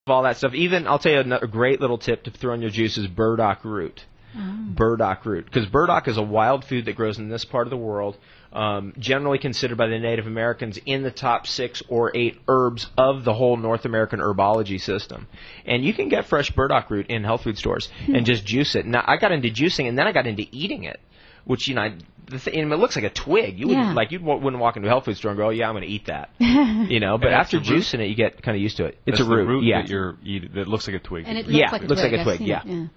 all that stuff. Even, I'll tell you a great little tip to throw in your juice is burdock root. Burdock root. Because burdock is a wild food that grows in this part of the world, generally considered by the Native Americans in the top 6 or 8 herbs of the whole North American herbology system. And you can get fresh burdock root in health food stores and just juice it. Now, I got into juicing, and then I got into eating it, which, and it looks like a twig. You wouldn't walk into a health food store and go, "Oh yeah, I'm going to eat that," But after juicing it, you get kind of used to it. It's That's a root, the root yeah. that you're eating that looks like a twig. And it looks like a twig. Yeah.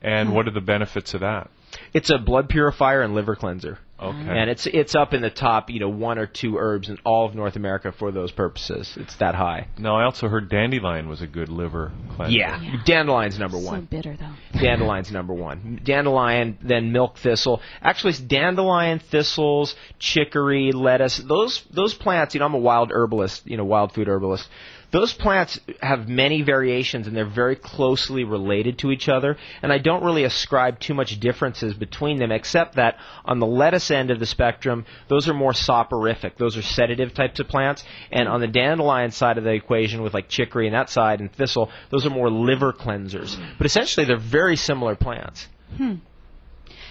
And what are the benefits of that? It's a blood purifier and liver cleanser. Okay. And it's up in the top, 1 or 2 herbs in all of North America for those purposes. It's that high. Now, I also heard dandelion was a good liver cleanser. Yeah. Dandelion's number 1. So bitter, though. Dandelion's number 1. Dandelion, then milk thistle. Actually, it's dandelion, thistles, chicory, lettuce. Those plants, I'm a wild herbalist, wild food herbalist. Those plants have many variations, and they're very closely related to each other, and I don't really ascribe too much differences between them, except that on the lettuce end of the spectrum, those are more soporific. Those are sedative types of plants, and on the dandelion side of the equation, with like chicory and that side and thistle, those are more liver cleansers. But essentially, they're very similar plants.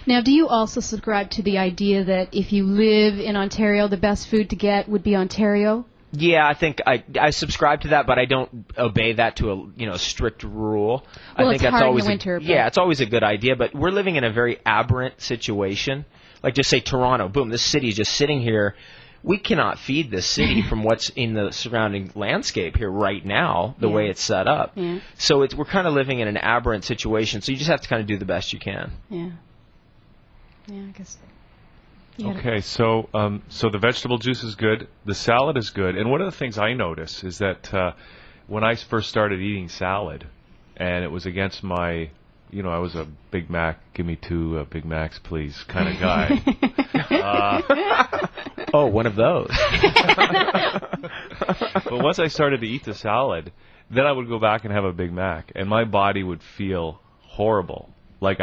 Now, do you also subscribe to the idea that if you live in Ontario, the best food to get would be Ontario? Yeah, I think I subscribe to that, but I don't obey that to a strict rule. Well, I think it's that's hard always in the winter. it's always a good idea, but we're living in a very aberrant situation. Like just say Toronto, boom, this city is just sitting here. We cannot feed this city from what's in the surrounding landscape here right now, the way it's set up. Yeah. So we're kind of living in an aberrant situation. So you just have to kind of do the best you can. Yeah. Yeah, I guess. Okay, so the vegetable juice is good, the salad is good, and one of the things I notice is that when I first started eating salad, and it was against my, I was a Big Mac, give me 2 Big Macs, please, kind of guy. Oh, one of those. But once I started to eat the salad, then I would go back and have a Big Mac, and my body would feel horrible. Like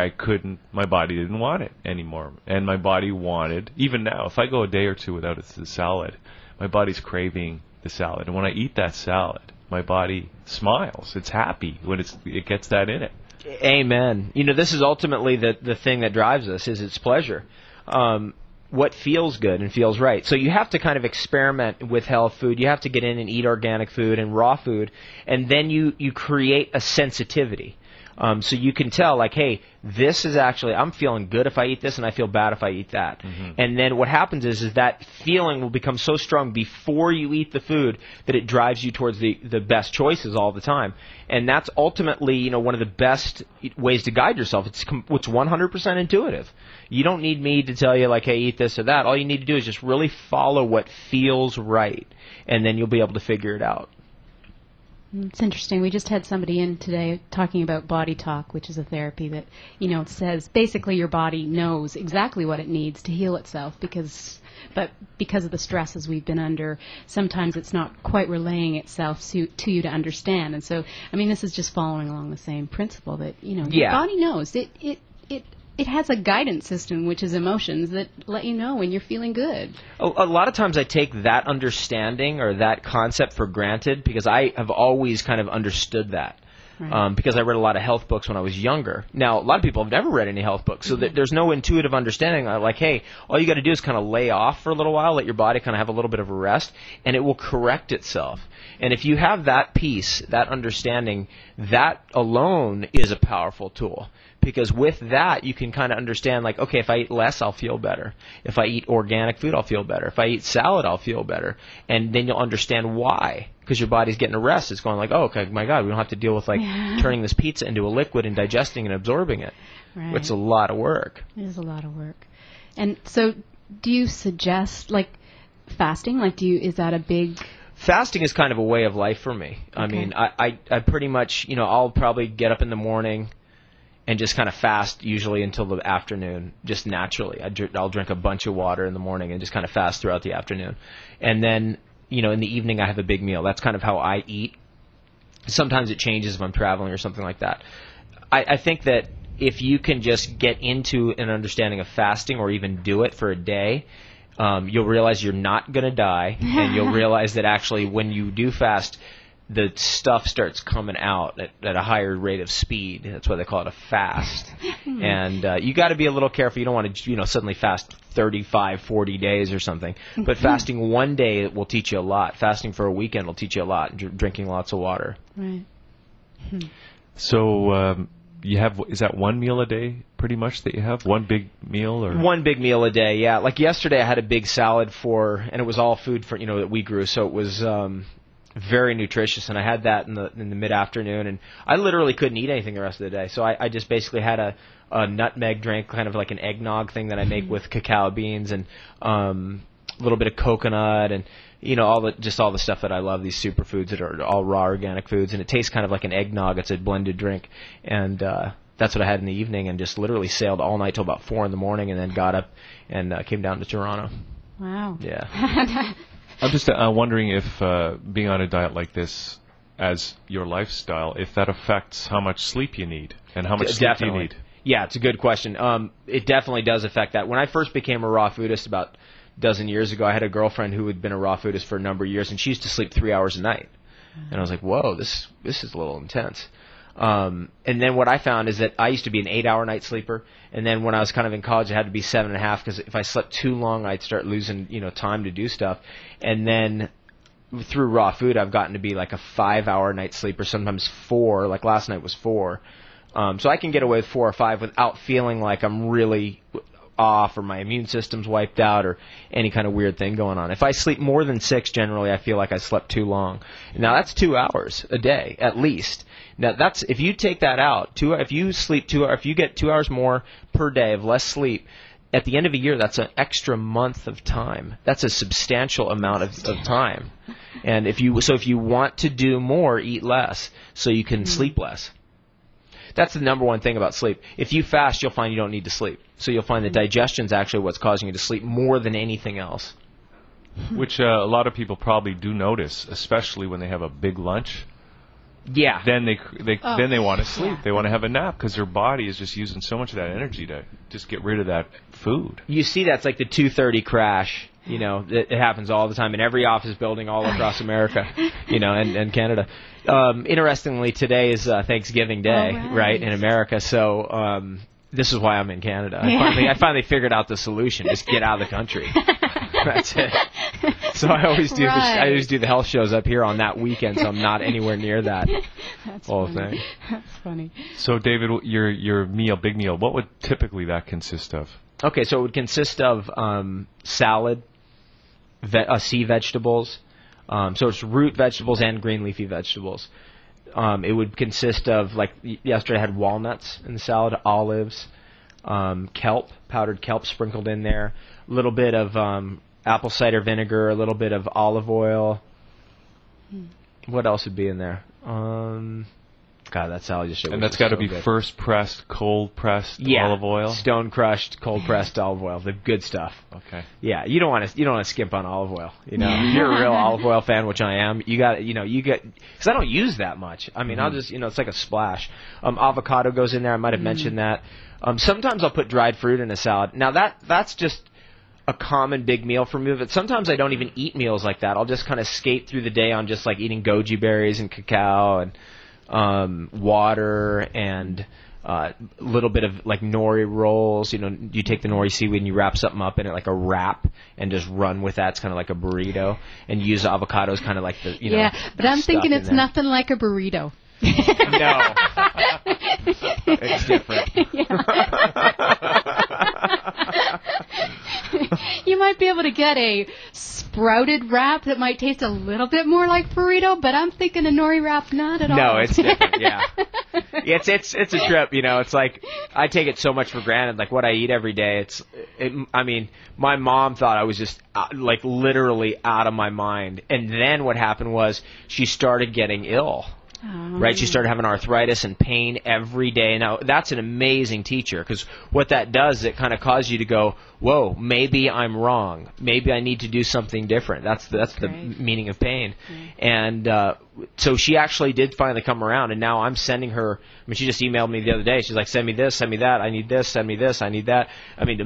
my body didn't want it anymore. And my body wanted, even now, if I go a day or 2 without the salad, my body's craving the salad. And when I eat that salad, my body smiles. It's happy when it gets that in it. Amen. This is ultimately the thing that drives us, is its pleasure. What feels good and feels right. So you have to kind of experiment with health food. You have to get in and eat organic food and raw food, and then you create a sensitivity. So you can tell, like, hey, this is actually, I'm feeling good if I eat this, and I feel bad if I eat that. Mm-hmm. And then what happens is that feeling will become so strong before you eat the food that it drives you towards the best choices all the time. And that's ultimately, one of the best ways to guide yourself. It's 100% intuitive. You don't need me to tell you, like, hey, eat this or that. All you need to do is just really follow what feels right, and then you'll be able to figure it out. It's interesting. We just had somebody in today talking about body talk, which is a therapy that, says basically your body knows exactly what it needs to heal itself because of the stresses we've been under, sometimes it's not quite relaying itself to you to understand. And so, this is just following along the same principle that, your body knows. It has a guidance system, which is emotions, that let you know when you're feeling good. A lot of times I take that understanding or that concept for granted because I have always kind of understood that. Right. Because I read a lot of health books when I was younger. Now, a lot of people have never read any health books, so there's no intuitive understanding. Like, hey, all you got to do is kind of lay off for a little while, let your body kind of have a little bit of a rest, and it will correct itself. And if you have that piece, that understanding, that alone is a powerful tool. Because with that, you can kind of understand, like, okay, if I eat less, I'll feel better. If I eat organic food, I'll feel better. If I eat salad, I'll feel better. And then you'll understand why. Because your body's getting a rest. It's going like, oh, okay, my God, we don't have to deal with, like, turning this pizza into a liquid and digesting and absorbing it. Right. It's a lot of work. It is a lot of work. And so do you suggest, like, fasting? Like, is that a big... Fasting is kind of a way of life for me. Okay. I pretty much, I'll probably get up in the morning and just kind of fast usually until the afternoon, just naturally. I'll drink a bunch of water in the morning and just kind of fast throughout the afternoon. And then, in the evening I have a big meal. That's kind of how I eat. Sometimes it changes if I'm traveling or something like that. I think that if you can just get into an understanding of fasting or even do it for a day, you'll realize you're not going to die, and you'll realize that actually when you do fast, the stuff starts coming out at a higher rate of speed. That's why they call it a fast. And you got to be a little careful. You don't want to, suddenly fast 35, 40 days or something. But fasting one day will teach you a lot. Fasting for a weekend will teach you a lot. Drinking lots of water. Right. So you have, is that one meal a day pretty much that you have? One big meal? Or one big meal a day, yeah. Like yesterday I had a big salad and it was all food for, that we grew, so it was very nutritious, and I had that in the mid-afternoon, and I literally couldn't eat anything the rest of the day. So I just basically had a nutmeg drink, kind of like an eggnog thing that I make with cacao beans and a little bit of coconut and all the stuff that I love, these superfoods that are all raw organic foods, and it tastes kind of like an eggnog. It's a blended drink, and that's what I had in the evening, and just literally sailed all night till about 4 in the morning, and then got up and came down to Toronto. Wow. Yeah. I'm just wondering if being on a diet like this as your lifestyle, if that affects how much sleep you need and how much sleep you need. Yeah, it's a good question. It definitely does affect that. When I first became a raw foodist about a dozen years ago, I had a girlfriend who had been a raw foodist for a number of years, and she used to sleep 3 hours a night. And I was like, whoa, this is a little intense. And then what I found is that I used to be an 8-hour night sleeper, and then when I was kind of in college, I had to be 7.5 because if I slept too long, I'd start losing time to do stuff. And then through raw food, I've gotten to be like a 5-hour night sleeper, sometimes 4. Like last night was 4. So I can get away with 4 or 5 without feeling like I'm really off or my immune system's wiped out or any kind of weird thing going on. If I sleep more than 6, generally I feel like I slept too long. Now that's 2 hours a day at least. Now that's, if you take that out, if you sleep 2 hours, if you get 2 hours more per day of less sleep, at the end of a year, that's an extra month of time. That's a substantial amount of time. And if you want to do more, eat less so you can sleep less. That's the number one thing about sleep. If you fast, you'll find you don't need to sleep. So you'll find that digestion's actually what's causing you to sleep more than anything else. Which a lot of people probably do notice, especially when they have a big lunch. Yeah. Then they want to sleep. Yeah. They want to have a nap because their body is just using so much of that energy to just get rid of that food. You see that's like the 2:30 crash. It happens all the time in every office building all across America, and Canada. Interestingly, today is Thanksgiving Day, right, in America. So this is why I'm in Canada. I finally figured out the solution: just get out of the country. That's it. So I always do. I always do the health shows up here on that weekend, so I'm not anywhere near that whole thing. That's funny. So David, your big meal, what would typically that consist of? Okay, so it would consist of salad, sea vegetables. So it's root vegetables and green leafy vegetables. It would consist of, like yesterday I had walnuts in the salad, olives, kelp, powdered kelp sprinkled in there, a little bit of apple cider vinegar, a little bit of olive oil. What else would be in there? God, that salad just. And that's got to be first pressed, cold pressed olive oil. Stone crushed, cold pressed olive oil, the good stuff. Okay. Yeah, you don't want to skimp on olive oil. If you're a real olive oil fan, which I am, you got because I don't use that much. I mean, I'll just it's like a splash. Avocado goes in there. I might have mentioned that. Sometimes I'll put dried fruit in a salad. Now that's just a common big meal for me, but sometimes I don't even eat meals like that. I'll just kind of skate through the day on just like eating goji berries and cacao and water and a little bit of like nori rolls. You take the nori seaweed and you wrap something up in it like a wrap and just run with that. It's kind of like a burrito, and use avocados kind of like the Yeah, but I'm thinking it's nothing like a burrito. No, it's different. You might be able to get a sprouted wrap that might taste a little bit more like burrito, but I'm thinking a nori wrap, not at all. No, it's different. Yeah, it's a trip. It's like I take it so much for granted. Like what I eat every day. I mean, my mom thought I was just like literally out of my mind, and then what happened was she started getting ill. Right, she started having arthritis and pain every day. Now, that's an amazing teacher, because what that does is it kind of causes you to go, whoa, maybe I'm wrong. Maybe I need to do something different. That's the meaning of pain. And so she actually did finally come around, and now I'm sending her. I mean, she just emailed me the other day. She's like, send me this, send me that. I need this, send me this, I need that. I mean,